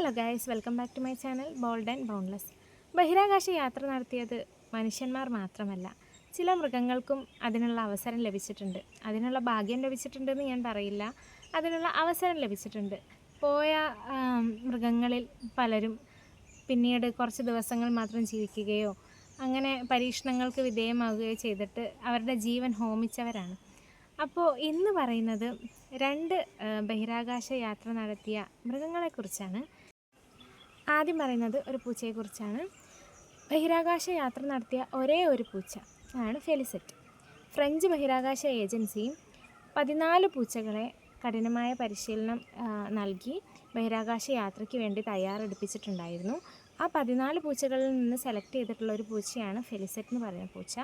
Hello guys, welcome back to my channel bold and boundless. ബഹിരാകാശ യാത്ര നടത്തിയത് മനുഷ്യന്മാർ മാത്രമല്ല, ചില മൃഗങ്ങൾക്കും അതിനുള്ള അവസരം ലഭിച്ചിട്ടുണ്ട്. അതിനുള്ള ഭാഗ്യം ലഭിച്ചിട്ടുണ്ടെന്ന് ഞാൻ പറയില്ല, അതിനുള്ള അവസരം ലഭിച്ചിട്ടുണ്ട്. പോയ മൃഗങ്ങളിൽ പലരും പിന്നീട് കുറച്ച് ദിവസങ്ങൾ മാത്രം ജീവിക്കുകയോ അങ്ങനെ പരീക്ഷണങ്ങൾക്ക് വിധേയമാവുകയോ ചെയ്തിട്ട് അവരുടെ ജീവൻ ഹോമിച്ചവരാണ്. അപ്പോൾ ഇന്ന് പറയുന്നത് രണ്ട് ബഹിരാകാശ യാത്ര നടത്തിയ മൃഗങ്ങളെക്കുറിച്ചാണ്. ആദ്യം പറയുന്നത് ഒരു പൂച്ചയെക്കുറിച്ചാണ്. ബഹിരാകാശ യാത്ര നടത്തിയ ഒരേ ഒരു പൂച്ച ആണ് ഫെലിസെറ്റ്. ഫ്രഞ്ച് ബഹിരാകാശ ഏജൻസി 14 പൂച്ചകളെ കഠിനമായ പരിശീലനം നൽകി ബഹിരാകാശ യാത്രയ്ക്ക് വേണ്ടി തയ്യാറെടുപ്പിച്ചിട്ടുണ്ടായിരുന്നു. ആ 14 പൂച്ചകളിൽ നിന്ന് സെലക്ട് ചെയ്തിട്ടുള്ള ഒരു പൂച്ചയാണ് ഫെലിസെറ്റ് എന്ന് പറയുന്ന പൂച്ച.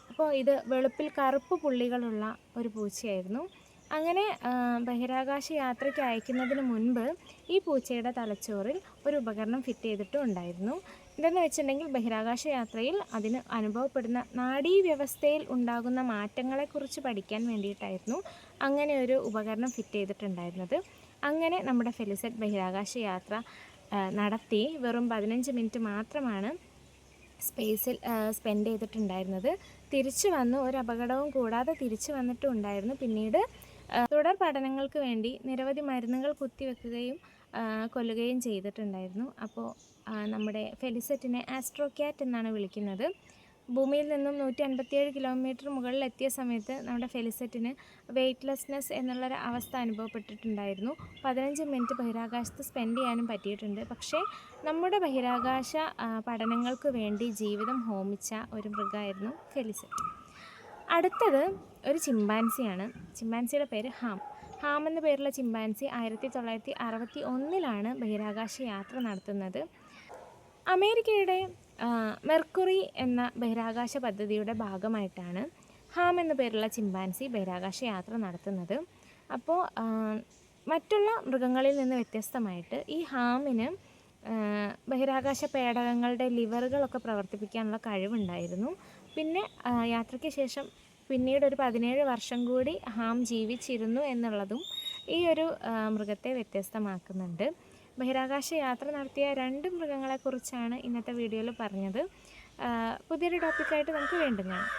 അപ്പോൾ ഇത് വെളുപ്പിൽ കറുപ്പ് പുള്ളികളുള്ള ഒരു പൂച്ചയായിരുന്നു. അങ്ങനെ ബഹിരാകാശ യാത്രയ്ക്ക് അയക്കുന്നതിന് മുൻപ് ഈ പൂച്ചയുടെ തലച്ചോറിൽ ഒരു ഉപകരണം ഫിറ്റ് ചെയ്തിട്ടും ഉണ്ടായിരുന്നു. എന്തെന്ന് വെച്ചിട്ടുണ്ടെങ്കിൽ ബഹിരാകാശ യാത്രയിൽ അതിന് അനുഭവപ്പെടുന്ന നാഡീവ്യവസ്ഥയിൽ ഉണ്ടാകുന്ന മാറ്റങ്ങളെക്കുറിച്ച് പഠിക്കാൻ വേണ്ടിയിട്ടായിരുന്നു അങ്ങനെ ഒരു ഉപകരണം ഫിറ്റ് ചെയ്തിട്ടുണ്ടായിരുന്നത്. അങ്ങനെ നമ്മുടെ ഫെലിസെറ്റ് ബഹിരാകാശ യാത്ര നടത്തി വെറും 15 മിനിറ്റ് മാത്രമാണ് സ്പേസിൽ സ്പെൻഡ് ചെയ്തിട്ടുണ്ടായിരുന്നത്. തിരിച്ചു വന്നു, ഒരു അപകടവും കൂടാതെ തിരിച്ചു വന്നിട്ടും ഉണ്ടായിരുന്നു. പിന്നീട് തുടർ പഠനങ്ങൾക്ക് വേണ്ടി നിരവധി മരുന്നുകൾ കുത്തിവെക്കുകയും കൊല്ലുകയും ചെയ്തിട്ടുണ്ടായിരുന്നു. അപ്പോൾ നമ്മുടെ ഫെലിസെറ്റിനെ ആസ്ട്രോക്യാറ്റ് എന്നാണ് വിളിക്കുന്നത്. ഭൂമിയിൽ നിന്നും 157 കിലോമീറ്റർ മുകളിലെത്തിയ സമയത്ത് നമ്മുടെ ഫെലിസെറ്റിന് വെയ്റ്റ്ലെസ്നെസ് എന്നുള്ളൊരു അവസ്ഥ അനുഭവപ്പെട്ടിട്ടുണ്ടായിരുന്നു. 15 മിനിറ്റ് ബഹിരാകാശത്ത് സ്പെൻഡ് ചെയ്യാനും പറ്റിയിട്ടുണ്ട്. പക്ഷേ നമ്മുടെ ബഹിരാകാശ പഠനങ്ങൾക്ക് വേണ്ടി ജീവിതം ഹോമിച്ച ഒരു മൃഗമായിരുന്നു ഫെലിസെറ്റ്. അടുത്തത് ഒരു ചിമ്പാൻസിയാണ്. ചിമ്പാൻസിയുടെ പേര് ഹാം എന്ന പേരുള്ള ചിമ്പാൻസി 1961 ബഹിരാകാശ യാത്ര നടത്തുന്നത്. അമേരിക്കയുടെ മെർക്കുറി എന്ന ബഹിരാകാശ പദ്ധതിയുടെ ഭാഗമായിട്ടാണ് ഹാം എന്ന പേരുള്ള ചിമ്പാൻസി ബഹിരാകാശ യാത്ര നടത്തുന്നത്. അപ്പോൾ മറ്റുള്ള മൃഗങ്ങളിൽ നിന്ന് വ്യത്യസ്തമായിട്ട് ഈ ഹാമിന് ബഹിരാകാശ പേടകങ്ങളുടെ ലിവറുകളൊക്കെ പ്രവർത്തിപ്പിക്കാനുള്ള കഴിവുണ്ടായിരുന്നു. പിന്നെ യാത്രയ്ക്ക് ശേഷം പിന്നീട് ഒരു 17 വർഷം കൂടി ഹാം ജീവിച്ചിരുന്നു എന്നുള്ളതും ഈ ഒരു മൃഗത്തെ വ്യത്യസ്തമാക്കുന്നുണ്ട്. ബഹിരാകാശ യാത്ര നടത്തിയ 2 മൃഗങ്ങളെക്കുറിച്ചാണ് ഇന്നത്തെ വീഡിയോയിൽ പറഞ്ഞത്. പുതിയൊരു ടോപ്പിക്കായിട്ട് നമുക്ക് വീണ്ടും കാണാം.